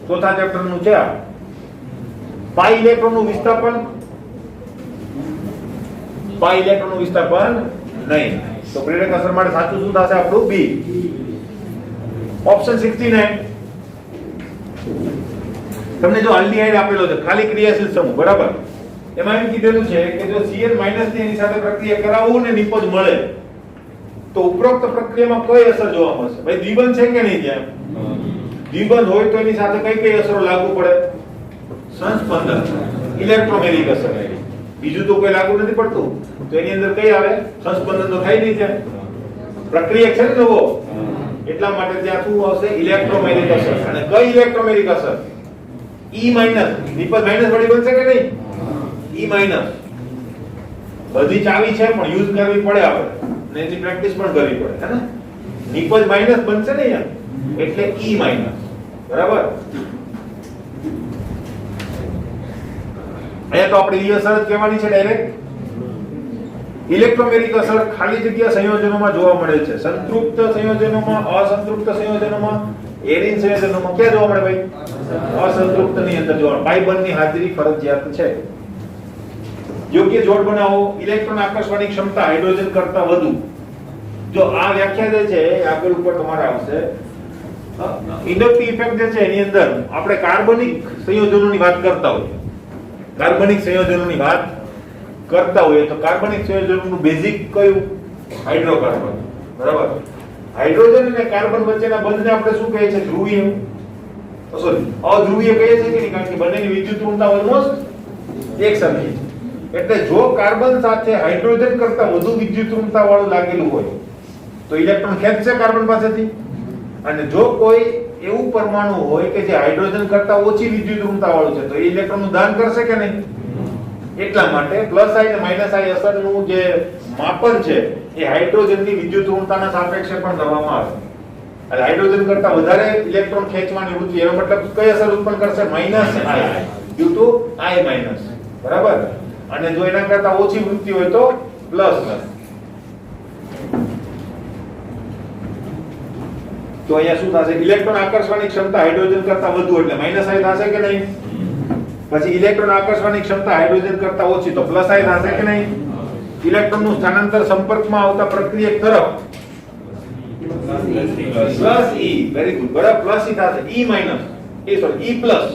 ચોથા ચેપ્ટર નું છે આ. પાઈ ઇલેક્ટ્રોનનું વિસ્થાપન. પાઈ ઇલેક્ટ્રોનનું વિસ્થાપન નહીં. તો પ્રેરક અસર માટે સાચું શું થશે આપણું? બી. ઓપ્શન 69. તમને જો આલ્ડીહાઇડ આપેલો છે, ખાલી ક્રિયાશીલ સમૂહ, બરાબર? એમાં એમ કીધેલું છે કે જો Cl- ની એની સાથે પ્રક્રિયા કરાવવું ને નિપજ મળે તો ઉપરોક્ત પ્રક્રિયામાં કઈ અસર જોવા મળશે? ભાઈ દ્વિબંધ છે કે નહીં? ત્યાં દ્વિબંધ હોય તો એની સાથે કઈ કઈ અસરો લાગુ પડે? સંસ્પંદન, ઇલેક્ટ્રોમેગ્નેટિક અસર. બીજું તો કોઈ લાગુ નથી પડતું તો એની અંદર કઈ આવે? સંસ્પંદન તો થાય નહીં. ત્યાં પ્રક્રિયા છે ને નવો, એટલા માટે ત્યાં શું આવશે? ઇલેક્ટ્રોમેગ્નેટિક અસર. અને કઈ ઇલેક્ટ્રોમેગ્નેટિક અસર? E minus. નિપજ માઈનસ વળી બનશે કે નહીં? E minus. બધી ચાવી છે પણ યુઝ કરવી પડે આપણે, ને એની પ્રેક્ટિસ પણ કરવી પડે, હે ને? નિપજ માઈનસ બનશે ને અહીંયા, એટલે E માઈનસ. બરાબર? અહીંયા તો આપણે ઈ અસર જ કહેવાની છે ડાયરેક્ટ. ઇલેક્ટ્રોમેગ્નેટિક અસર ખાલી જગ્યા સંયોજનોમાં જોવા મળે છે. સંતૃપ્ત સંયોજનોમાં, અસંતૃપ્ત સંયોજનોમાં, એરિન સંયોજનોમાં. ક્યાં જોવા મળે ભાઈ? અસંતૃપ્ત ની અંદર જોવા. પાઈ બંધની હાજરી ફરજિયાત છે. યોગ્ય જોડ બનાવો. ઇલેક્ટ્રોન આકર્ષવાની ક્ષમતા હાઇડ્રોજન કરતા વધુ. જો આ વ્યાખ્યા જે છે આગળ ઉપર તમારે આવશે. ઇન્ડક્ટિવ ઇફેક્ટ જે છે એની અંદર આપણે કાર્બનિક સંયોજનોની વાત કરતા હોઈએ. કાર્બનિક સંયોજનોની વાત કરતા હોઈએ તો કાર્બનિક સંયોજનોનું બેઝિક કયું? હાઇડ્રોકાર્બન. બરાબર? હાઇડ્રોજન અને કાર્બન વચ્ચેના બંધને આપણે શું કહીએ છીએ? ધ્રુવીય. સોરી, અધ્રુવીય કહીએ છીએ કે નહીં? કારણ કે બંનેની વિદ્યુત ઋણતા ઓલમોસ્ટ એક સરખી છે. એટલે જો કાર્બન સાથે હાઇડ્રોજન કરતા વધુ વિદ્યુત ઋણતા વાળું લાગેલું હોય તો ઇલેક્ટ્રોન ખેંચશે કાર્બન પાસેથી. અને જો કોઈ એવું પરમાણુ હોય કે જે હાઇડ્રોજન કરતા ઓછી વિદ્યુત ઋણતા વાળું છે તો એ ઇલેક્ટ્રોનનું દાન કરશે કે નહીં? એટલા માટે પ્લસ આઈ અને માઈનસ આઈ અસરનું જે માપન છે એ હાઇડ્રોજનની વિદ્યુત ઋણતાના સાપેક્ષે પણ કરવામાં આવે. એટલે હાઇડ્રોજન કરતા વધારે ઇલેક્ટ્રોન ખેંચવાની વૃત્તિ, એનો મતલબ કઈ અસર ઉત્પન્ન કરશે? Minus I due to I minus. બરાબર? અને જો એના કરતા ઓછી વૃત્તિ હોય તો પ્લસ. તો અહીંયા શું થશે? ઇલેક્ટ્રોન આકર્ષવાની ક્ષમતા હાઇડ્રોજન કરતા વધુ એટલે માઈનસ આઈ થશે કે નહીં? પછી ઇલેક્ટ્રોન આકર્ષવાની ક્ષમતા હાઇડ્રોજન કરતા ઓછી તો પ્લસ આઈ થશે કે નહીં? ઇલેક્ટ્રોનનું સ્થાનાંતર સંપર્કમાં આવતા પ્રક્રિયક તરફ પ્લસ E. Very good. બરાબર? પ્લસ E થશે. E માઈનસ એ સોરી E પ્લસ.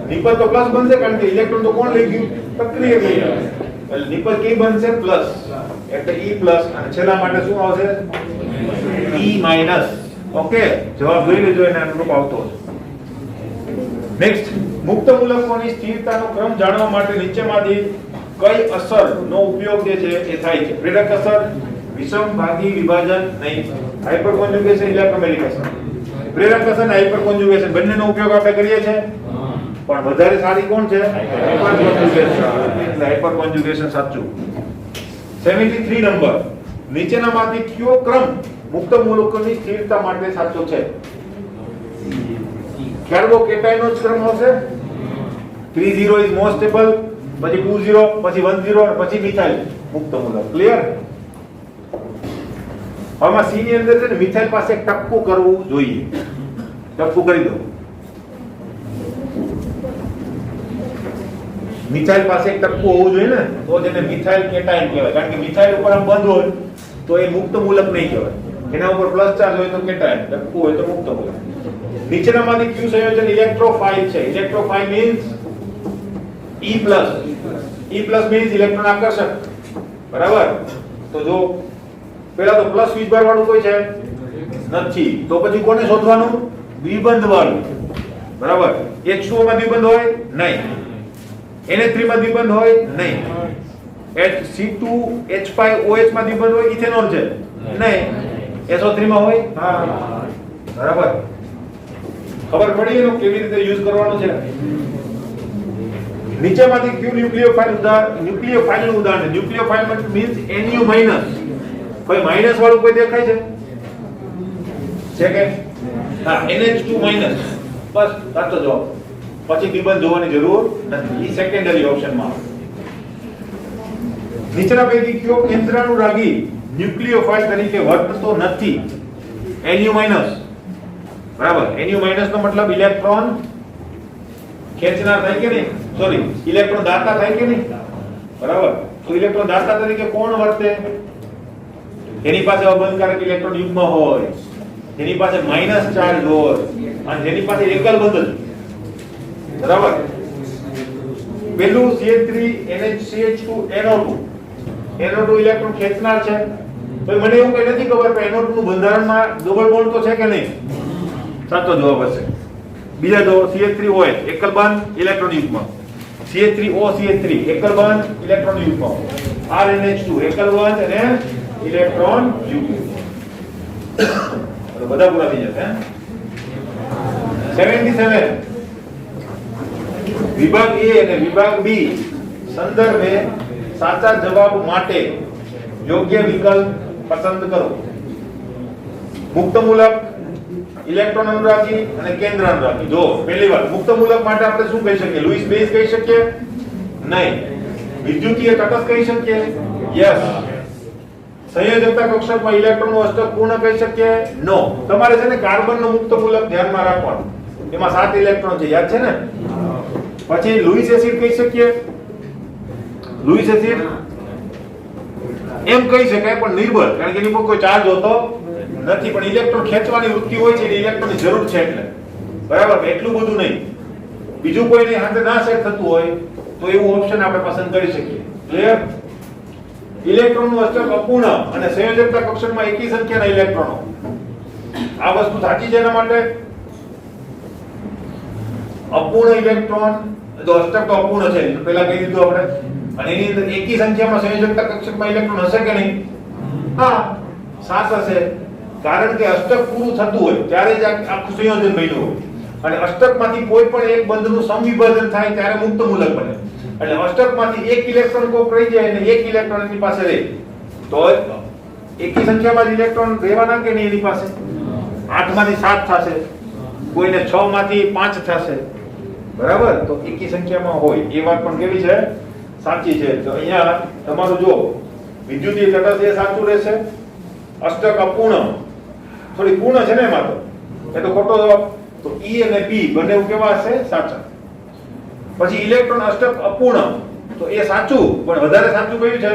નિપજ તો પ્લસ બનશે કારણ કે ઇલેક્ટ્રોન તો કોણ લઈ ગયું? પ્રક્રિયક લઈ ગયું. એટલે નિપજ કે બનશે પ્લસ, એટલે E પ્લસ. અને છેલ્લા માટે શું આવશે? E minus. ઓકે, જવાબ જોઈ લેજો એને અનુરૂપ આવતો હશે. નેક્સ્ટ, મુક્ત મૂલકોની સ્થિરતાનો ક્રમ જાણવા માટે નીચેમાંથી કઈ અસરનો ઉપયોગ જે છે એ થાય છે? પ્રેરક અસર, વિષમ ભાગી વિભાજન નહીં, હાઇપર કોન્જ્યુગેશન, ઇલેક્ટ્રોમેગ્નેટિક અસર. પ્રેરક અસર અને હાઇપર કોન્જ્યુગેશન બંનેનો ઉપયોગ આપણે કરીએ છીએ પણ વધારે સારી કોણ છે? Hyper conjugation. એટલે હાઇપર કોન્જ્યુગેશન સાચું. 73 નંબર, નીચેનામાંથી કયો ક્રમ મુક્ત મૂલકોની સ્થિરતા માટે સાચો છે? કાર્બોકેટાયનનો જ ક્રમ હશે. 30 is most stable, પછી 20 પછી 10 અને પછી મિથાઇલ મુક્ત મૂલક. ક્લિયર? આમાં સી ની અંદર છે ને મિથાઇલ પાસે એક ટપકું કરવું જોઈએ. ટપકું કરી દો. મિથાઇલ પાસે એક ટપકું હોવું જોઈએ ને, તો જેને મિથાઇલ કેટાયન કહેવાય. કારણ કે મિથાઇલ ઉપર આમ બંધ હોય તો એ મુક્ત મૂલક નહીં કહેવાય. એના ઉપર પ્લસ ચાર્જ હોય તો કેટાયન, ટપકું હોય તો મુક્ત મૂલક. નીચેનામાંથી કયું સંયોજન ઇલેક્ટ્રોફાઇલ છે? Electrophile means E+. E+ means electron આકર્ષક. બરાબર? તો જો પહેલા તો પ્લસ વીજભાર વાળું કોઈ છે નથી, તો પછી કોને શોધવાનું? દ્વિબંધ વાળું. બરાબર? H2O માં દ્વિબંધ હોય નહીં, NH3 માં દ્વિબંધ હોય નહીં, C2H5OH માં દ્વિબંધ હોય, ઇથેનોલ છે નહીં, SO3 માં હોય. હા, બરાબર. ખબર પડી એનું કેવી રીતે યુઝ કરવાનું છે? નીચેમાંથી કયું ન્યુક્લિયોફાઇલ નું ઉદાહરણ છે? ન્યુક્લિયોફાઇલ મીન્સ Nu-. કોઈ માઈનસ વાળું કોઈ દેખાય છે કે? હા, NH2-. બસ સાચો જવાબ. પછી દ્વિબંધ જોવાની જરૂર નથી. એ સેકન્ડરી ઓપ્શનમાં આવે. નીચેના પૈકી કયો કેન્દ્રાનુરાગી ન્યુક્લિયોફાઇલ તરીકે વર્તતો નથી? Nu-. બરાબર? Nu- નો મતલબ ઇલેક્ટ્રોન ખેંચનાર થાય કે નહીં? સોરી, ઇલેક્ટ્રોન દાતા થાય કે નહીં? બરાબર? તો ઇલેક્ટ્રોન દાતા તરીકે કોણ વર્તે? જેની પાસે અબંધકારક ઇલેક્ટ્રોન યુગ્મ હોય, જેની પાસે માઈનસ ચાર્જ હોય અને જેની પાસે એકલ બંધ. બરાબર? પેલું CH3NH2 NO2 ઇલેક્ટ્રોન ખેંચનાર છે. ભાઈ મને એવું કઈ નથી ખબર કે NO2 નું બંધારણમાં ડબલ બોન્ડ તો છે કે નહીં? સાચો જવાબ હશે. બીજા જો CH3OH એકલ બંધ ઇલેક્ટ્રોન યુગ્મ, CH3OCH3 એકલ બંધ ઇલેક્ટ્રોન યુગ્મ, RNH2 એકલ બંધ અને ઇલેક્ટ્રોન યુગ્મ. બધા પૂરા થઈ જશે. 77 વિભાગ A અને વિભાગ B સંદર્ભે સાચા જવાબ માટે યોગ્ય વિકલ્પ પસંદ કરો. મુક્ત મૂલક, ઇલેક્ટ્રોન અનુરાગી અને કેન્દ્ર અનુરાગી. જો પહેલી વાર મુક્ત મૂલક માટે આપણે શું કહી શકીએ? લુઈસ બેઝ કહી શકીએ? નહીં. વિદ્યુતીય તટસ્થ કહી શકીએ? યસ. સંયોજકતા કક્ષકમાં ઇલેક્ટ્રોનનું અષ્ટક પૂર્ણ કહી શકીએ? નો. તમારે છે ને કાર્બનનું મુક્ત મૂલક ધ્યાનમાં રાખવાનું. એમાં 7 ઇલેક્ટ્રોન છે, યાદ છે ને? પછી લુઈસ એસિડ કહી શકીએ? લુઈસ એસિડ એમ કહી શકાય પણ નિર્બળ, કારણ કે એની પર કોઈ ચાર્જ હોતો નથી, પણ ઇલેક્ટ્રોન ખેંચવાની વૃત્તિ હોય છે, એટલે ઇલેક્ટ્રોનની જરૂર છે એટલે. બરાબર? એટલું બધું નહીં. બીજું કોઈની હાથે ના સેટ થતું હોય તો એવું ઓપ્શન આપણે પસંદ કરી શકીએ. ક્લિયર? ઇલેક્ટ્રોનનું અષ્ટક અપૂર્ણ અને સંયોજકતા કક્ષકમાં એકી સંખ્યાના ઇલેક્ટ્રોનો. આ વસ્તુ સાચી છે. એના માટે અપૂર્ણ ઇલેક્ટ્રોન, જો અષ્ટક તો અપૂર્ણ છે પહેલા કહી દીધું આપણે, અને એની અંદર એકી સંખ્યામાં સંયોજકતા કક્ષકમાં ઇલેક્ટ્રોન હશે કે નહીં? હા, 7 હશે. કારણ કે અષ્ટક પૂરું થતું હોય ત્યારે જ આખું સંયોજન બન્યું હોય, અને અષ્ટકમાંથી કોઈ પણ એક બંધનું સમવિભાજન થાય ત્યારે મુક્ત મૂલક બને. એટલે અષ્ટકમાંથી એક ઇલેક્ટ્રોન કોક રહી જાય અને એક ઇલેક્ટ્રોન એની પાસે રહે, તો એકી સંખ્યામાં ઇલેક્ટ્રોન રહેવાના કે નહીં એની પાસે? 8 માંથી 7 થશે, કોઈને 6 માંથી 5 થશે. બરાબર? તો એકી સંખ્યામાં હોય. એ વાત પણ કેવી છે? સાચી છે. તો અહીંયા તમારું જો વિદ્યુતીય તટસ્થ એ સાચું રહેશે. અષ્ટક અપૂર્ણ થોડી પૂર્ણ છે ને એમાં, તો એ તો ખોટો જવાબ. તો E અને B બંને કેવા હશે? સાચા. પછી ઇલેક્ટ્રોન અષ્ટક અપૂર્ણ, તો એ સાચું, પણ વધારે સાચું કયું છે?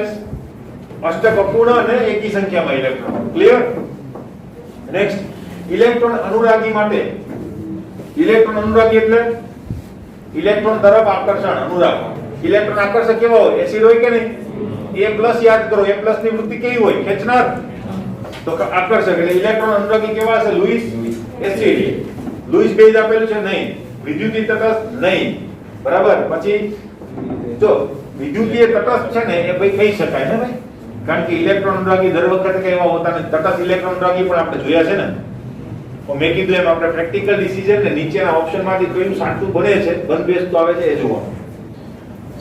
અષ્ટક અપૂર્ણ અને એકી સંખ્યામાં ઇલેક્ટ્રોન. ક્લિયર? નેક્સ્ટ, ઇલેક્ટ્રોન અનુરાગી માટે. ઇલેક્ટ્રોન અનુરાગી એટલે ઇલેક્ટ્રોન તરફ આકર્ષણ, અનુરાગ. ઇલેક્ટ્રોન આકર્ષક કેવા હોય? એસિડ હોય કે નહીં? A+ યાદ કરો. A+ ની વૃત્તિ કેવી હોય? ખેંચનાર. તો આકર્ષક એટલે ઇલેક્ટ્રોન અનુરાગી કેવા હશે? Louis acid. લુઈસ બેઝ આપેલું છે? નહીં. વિદ્યુતીય તટસ્થ? નહીં. બરાબર? પછી જો વિદ્યુતીય તટસ્થ છે ને એ ભાઈ કહી શકાય ને ભાઈ, કારણ કે ઇલેક્ટ્રોન અનુરાગી દર વખતે કઈ એવા હોતા નથી. તટસ્થ ઇલેક્ટ્રોન અનુરાગી પણ આપણે જોયા છે ને. તો મેં કીધું એમ આપણે પ્રેક્ટિકલ ડિસિઝન ને નીચેના ઓપ્શનમાંથી કયું સાચું બને છે, બંધ બેસતું આવે છે એ જોવાનું.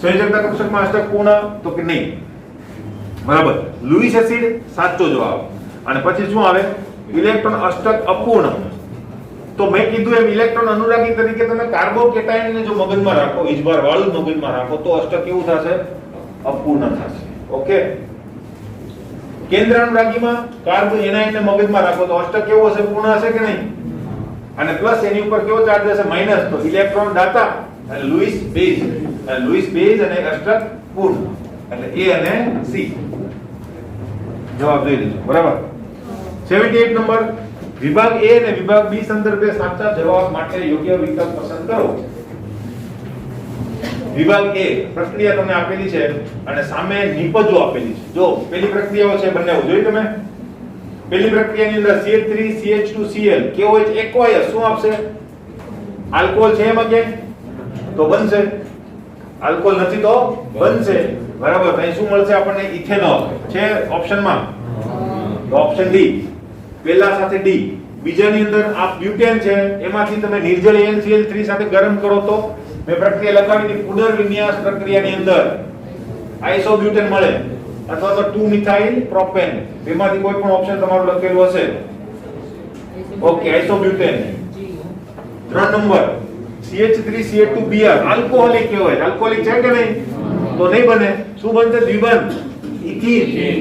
સંયોજકતા કક્ષકમાં અષ્ટક પૂર્ણ તો કે નહીં. બરાબર? લુઈસ એસિડ સાચો જવાબ. અને પછી શું આવે? ઇલેક્ટ્રોન અષ્ટક અપૂર્ણ. તો મેં કીધું એમ ઇલેક્ટ્રોન અનુરાગી તરીકે તમે કાર્બોકેટાયન ને જો મગજમાં રાખો, વીજભાર વાળું મગજમાં રાખો, તો અષ્ટક કેવું થશે? અપૂર્ણ થશે. ઓકે. કેન્દ્ર અનુરાગીમાં કાર્બો એનાયન ને મગજમાં રાખો તો અષ્ટક કેવું હશે? પૂર્ણ હશે કે નહીં? અને પ્લસ એની ઉપર કેવો ચાર્જ હશે? માઈનસ. તો ઇલેક્ટ્રોન દાતા અને લુઈસ બેઝ, અને લુઈસ બેઝ અને અષ્ટક પૂર્ણ, એટલે A અને C જવાબ જોઈ લેજો. બરાબર. 78 નંબર, વિભાગ A અને વિભાગ B સંદર્ભે સાચા જવાબ માટે યોગ્ય વિકલ્પ પસંદ કરો. વિભાગ A પ્રક્રિયા તમને આપેલી છે અને સામે નિપજો આપેલી છે. જો પેલી પ્રક્રિયાઓ છે બંને જોઈ તમે. પેલી પ્રક્રિયાની અંદર CH3 CH2 Cl KOH acquire શું આપશે? આલ્કોહોલ છે એમાં કે તો બનશે, આલ્કોહોલ નથી તો બનશે. બરાબર. અહીં શું મળશે આપણને? ઇથેનોલ છે ઓપ્શનમાં, તો ઓપ્શન ડી. પહેલા સાથે ડી. બીજાની અંદર આ બ્યુટેન છે, એમાંથી તમે નિર્જળ NaCl3 સાથે ગરમ કરો તો મેં પ્રક્રિયા લખાવી હતી, પુનર્વિન્યાસ પ્રક્રિયાની અંદર આઇસોબ્યુટેન મળે અથવા તો 2 મિથાઇલ પ્રોપેન, બેમાંથી કોઈ પણ ઓપ્શન તમારું લખેલું હશે. ઓકે, આઇસોબ્યુટેન. 3 નંબર CH3CH2Br આલ્કોહોલિક કહેવાય. આલ્કોહોલિક છે કે નહીં? તો નહીં બને. શું બનશે? દ્વિબંધ ઇથીન.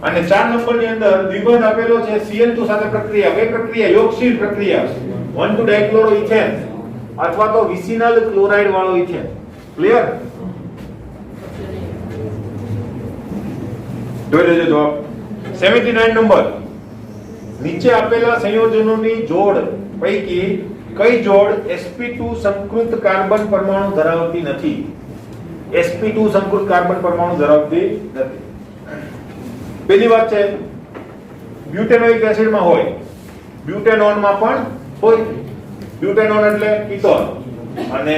અને 4 નંબરની અંદર દ્વિબંધ આપેલો છે Cl2 સાથે પ્રક્રિયા. કઈ પ્રક્રિયા? યોગશીલ પ્રક્રિયા. 1 to ડાઇક્લોરોઇથેન અથવા તો વિસિનલ ક્લોરાઇડ વાળો ઇથેન. ક્લિયર? જોઈ લેજો જવાબ. 79 નંબર, નીચે આપેલા સંયોજનોની જોડ પૈકી કઈ જોડ sp2 સંકૃત કાર્બન પરમાણુ ધરાવતી નથી? sp2 સંકૃત કાર્બન પરમાણુ ધરાવતી નથી. પહેલી વાત છે બ્યુટેનોઇક એસિડમાં હોય, બ્યુટેનોનમાં પણ હોય. બ્યુટેનોન એટલે કીટોન અને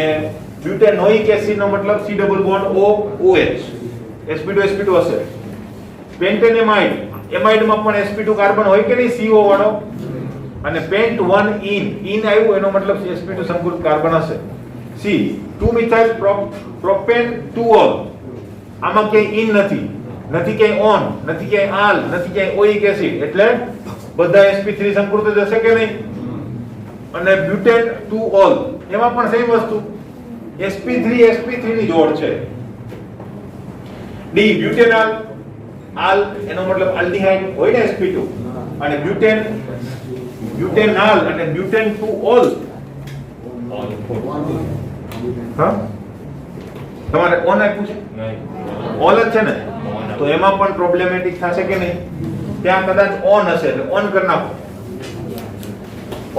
બ્યુટેનોઇક એસિડ નો મતલબ C double bond OH, sp2 sp2 હશે. પેન્ટેનેમાઇડ, એમાઇડમાં પણ sp2 કાર્બન હોય કે નહીં? CO વાળો. અને પેન્ટ 1 ઇન આવ્યું એનો મતલબ sp2 સંકૃત કાર્બન હશે. C 2 મિથાઇલ પ્રોપેન 2 ઓલ, આમાં ક્યાંય ઇન નથી, નથી ક્યાંય ઓન, નથી ક્યાંય આલ, નથી ક્યાંય ઓઇક એસિડ, એટલે બધા sp3 સંકૃત જ હશે કે નહીં? અને બ્યુટેન 2 ઓલ, એમાં પણ સેમ વસ્તુ sp3 ની જોડ છે. D બ્યુટેનોલ, આલ એનો મતલબ આલ્ડીહાઇડ હોય ને sp2, અને બ્યુટેનાલ અને બ્યુટેન 2 ઓલ. હા, તમારે ઓન આપ્યું છે? ઓલ જ છે ને, તો એમાં પણ પ્રોબ્લેમેટિક થશે કે નહીં? ત્યાં કદાચ ઓન હશે એટલે ઓન કરી નાખો.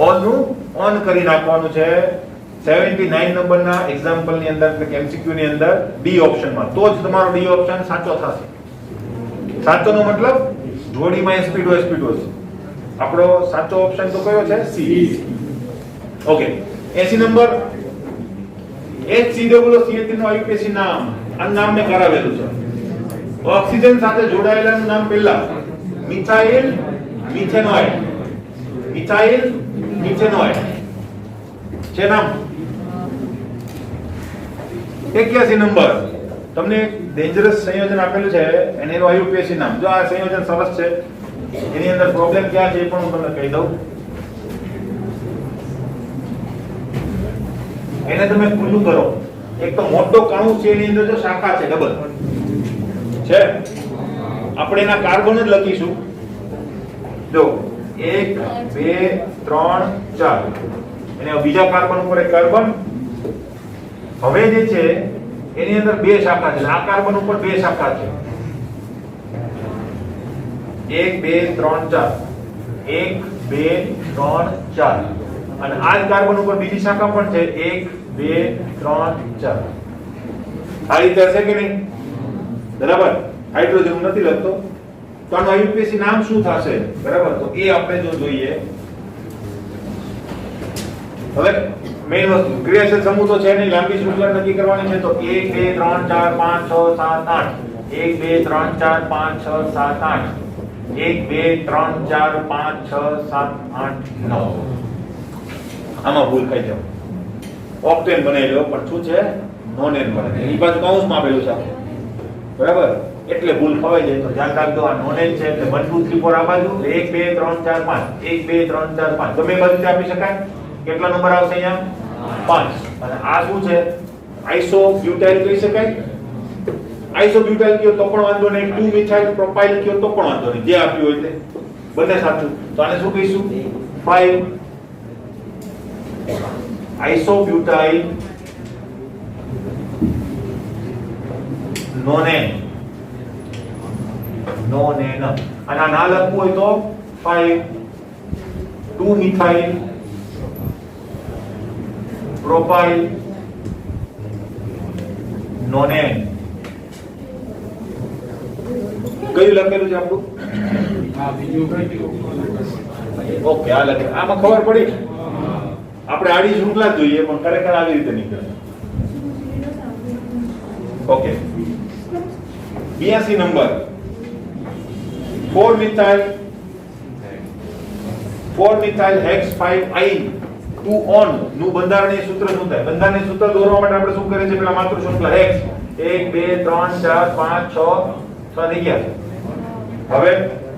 ઓન નું ઓન કરી નાખવાનું છે. 79 નંબરના એક્ઝામ્પલ ની અંદર એટલે MCQ ની અંદર ડી ઓપ્શનમાં, તો જ તમારો ડી ઓપ્શન સાચો થશે. સાચો નો મતલબ જોડીમાં sp2 sp2 છે. આપણો સાચો ઓપ્શન તો કયો છે? C. ઓકે. 80 નંબર, HCOCH3 નું IUPAC નામ, આ નામ મેં કરાવેલું છે. ઓક્સિજન સાથે જોડાયેલાનું નામ પહેલા મિથાઇલ મિથેનોઇડ, મિથાઇલ મિથેનોઇડ છે નામ. 81 નંબર, તમને ડેન્જરસ સંયોજન આપેલું છે અને એનું IUPAC નામ. જો આ સંયોજન સરસ છે, એની અંદર પ્રોબ્લેમ ક્યાં છે એ પણ હું તમને કહી દઉં. એને તમે ખુલ્લું કરો. એક તો મોટો કણુ છે, એની અંદર જો શાખા છે ડબલ છે, આપણે એના કાર્બન જ લખીશું. જો 1 2 3 4, અને બીજા કાર્બન ઉપર એક કાર્બન. હવે જે છે એની અંદર બે શાખા છે. આ કાર્બન ઉપર બે શાખા છે, 1 2 3 4, 1 2 3 4, અને આ જ કાર્બન ઉપર બીજી શાખા પણ છે, 1 2 3 4. આ રીતે હશે કે નહીં? બરાબર. હાઇડ્રોજન નથી લખતો, તો આનું IUPAC નામ શું થશે? બરાબર. તો એ આપણે જો જોઈએ. હવે મેઈન વસ્તુ ક્રિયાશીલ સમૂહ તો છે નહીં, લાંબી શૃંખલા નક્કી કરવાની છે. તો 1 2 3 4 5 6 7 8, 1 2 3 4 5 6 7 8, 1 2 3 4 5 6 7 8 9. આમાં ભૂલ ખાઈ જાવ. ઓક્ટેન બનાવી લો, પણ શું છે? નોન એન બને. એ બાજુ કૌંસમાં આપેલું છે. બરાબર. એટલે ભૂલ ખવાઈ જાય તો ધ્યાન રાખજો આ નોનેન છે એટલે 1 2 3 4 આ બાજુ 1 2 3 4 5 1 2 3 4 5 ગમે બાજુથી આપી શકાય કેટલા નંબર આવશે અહીંયા 5 અને આ શું છે આઇસોબ્યુટાઇલ કહી શકાય આઇસોબ્યુટાઇલ કયો તો પણ વાંધો નહીં 2 મિથાઇલ પ્રોપાઇલ કયો તો પણ વાંધો નહીં જે આપ્યું હોય તે બંને સાચું તો આને શું કહીશું 5 આઇસોબ્યુટાઇલ નોનેન નોનેન અને આ ના લખવું હોય તો 5 2 મિથાઇલ પ્રોપાઇલ નોનેન કયું લખેલું છે આપણું ઓકે આ લખે આમાં ખબર પડી આપણે આડી શૃંખલા જોઈએ પણ ખરેખર આવી રીતે નીકળે okay 82 number 4 methyl hex 5 2 on નું બંધારણીય સૂત્ર શું થાય બંધારણીય સૂત્ર દોરવા માટે આપણે શું કરીએ છીએ પેલા માત્ર શૃંખલા હેક્સ 1 2 3 4 5 6 થઈ ગયા હવે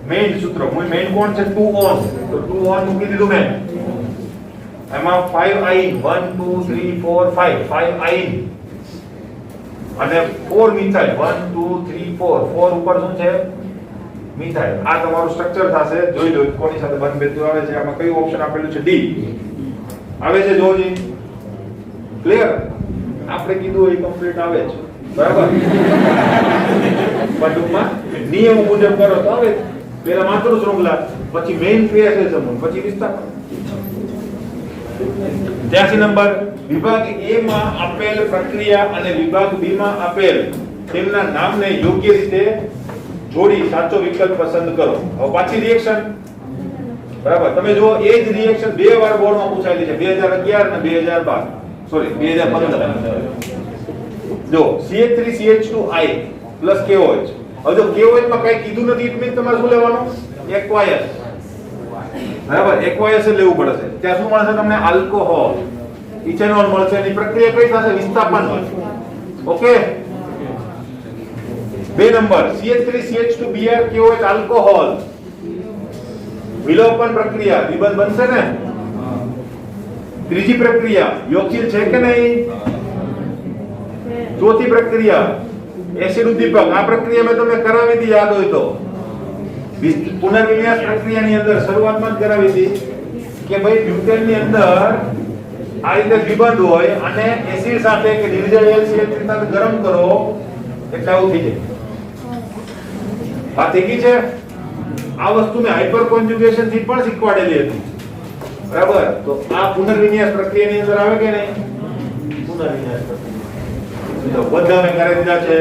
મેઈન સૂત્ર મેઈન કોણ છે 2 ઓન તો 2 ઓન મૂકી દીધું મેં એમાં 5 આઇન 1 2 3 4 5 5 આઇન અને 4 મિથાઇલ 1 2 3 4 4 ઉપર શું છે મિથાઇલ આ તમારું સ્ટ્રક્ચર થશે જોઈ લો કોની સાથે બંધ બેતું આવે છે આમાં કયું ઓપ્શન આપેલું છે ડી આવે છે જોજી ક્લિયર આપણે કીધું એ કમ્પ્લીટ આવે છે બરાબર પણ ટૂંકમાં નિયમ મુજબ કરો તો આવે પહેલા માત્ર શૃંખલા પછી મેઈન ક્રિયા છે સમૂહ પછી વિસ્તાર 83 નંબર વિભાગ A માં આપેલ પ્રક્રિયા અને વિભાગ B માં આપેલ તેમના નામને યોગ્ય રીતે જોડી સાચો વિકલ્પ પસંદ કરો હવે પાછી રિએક્શન બરાબર તમે જો એ જ રિએક્શન બે વાર બોર્ડમાં પૂછાયેલી છે 2011 અને 2012 સોરી 2015 જો CH3CH2I પ્લસ KOH હવે જો KOH માં કઈ કીધું નથી એટલે તમારે શું લેવાનું એક્વાયસ બરાબર એક્વાયસ લેવું પડશે ત્યાં શું મળશે તમને આલ્કોહોલ ઇથેનોલ મળશે એની પ્રક્રિયા કઈ થશે વિસ્થાપન okay 2 number CH3CH2Br KOH alcohol વિલોપન પ્રક્રિયા વિબંધ બનશે ને ત્રીજી પ્રક્રિયા યોગશીલ છે કે નહીં ચોથી પ્રક્રિયા એસિડ ઉદ્દીપક આ પ્રક્રિયા મેં તમને કરાવી હતી યાદ હોય તો પુનર્વિન્યાસ પ્રક્રિયાની અંદર શરૂઆતમાં જ કરાવી હતી કે ભાઈ બ્યુટેનની અંદર આ રીતે વિબંધ હોય અને એસિડ સાથે કે નિર્જળ HCl સાથે ગરમ કરો એટલે આવું થઈ જાય આ થઈ ગઈ છે આ વસ્તુ મેં હાઇપર કોન્જુગેશન થી પણ શીખવાડેલી હતી બરાબર તો આ પુનર્વિન્યાસ પ્રક્રિયાની અંદર આવે કે નહીં પુનર્વિન્યાસ પ્રક્રિયા બધા મેં કરી દીધા છે